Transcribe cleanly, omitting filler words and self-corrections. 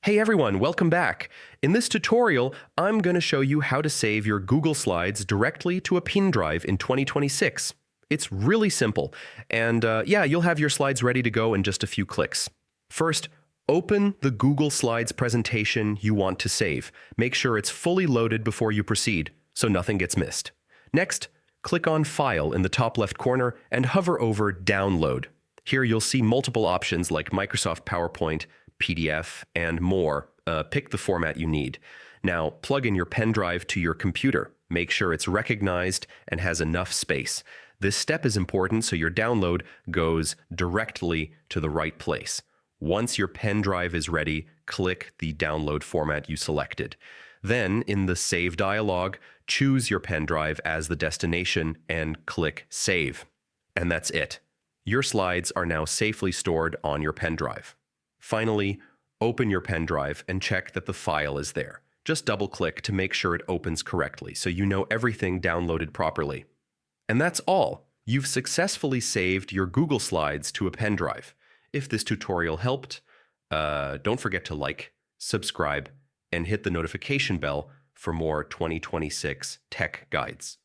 Hey everyone, welcome back. In this tutorial, I'm going to show you how to save your Google Slides directly to a Pendrive in 2026. It's really simple, and you'll have your slides ready to go in just a few clicks. First, open the Google Slides presentation you want to save. Make sure it's fully loaded before you proceed, so nothing gets missed. Next, click on File in the top left corner and hover over Download. Here you'll see multiple options like Microsoft PowerPoint, PDF, and more. Pick the format you need. Now, plug in your Pendrive to your computer. Make sure it's recognized and has enough space. This step is important so your download goes directly to the right place. Once your Pendrive is ready, click the download format you selected. Then, in the Save dialog, choose your Pendrive as the destination and click Save. And that's it. Your slides are now safely stored on your Pendrive. Finally, open your Pendrive and check that the file is there. Just double-click to make sure it opens correctly so you know everything downloaded properly. And that's all. You've successfully saved your Google Slides to a Pendrive. If this tutorial helped, don't forget to like, subscribe, and hit the notification bell for more 2026 tech guides.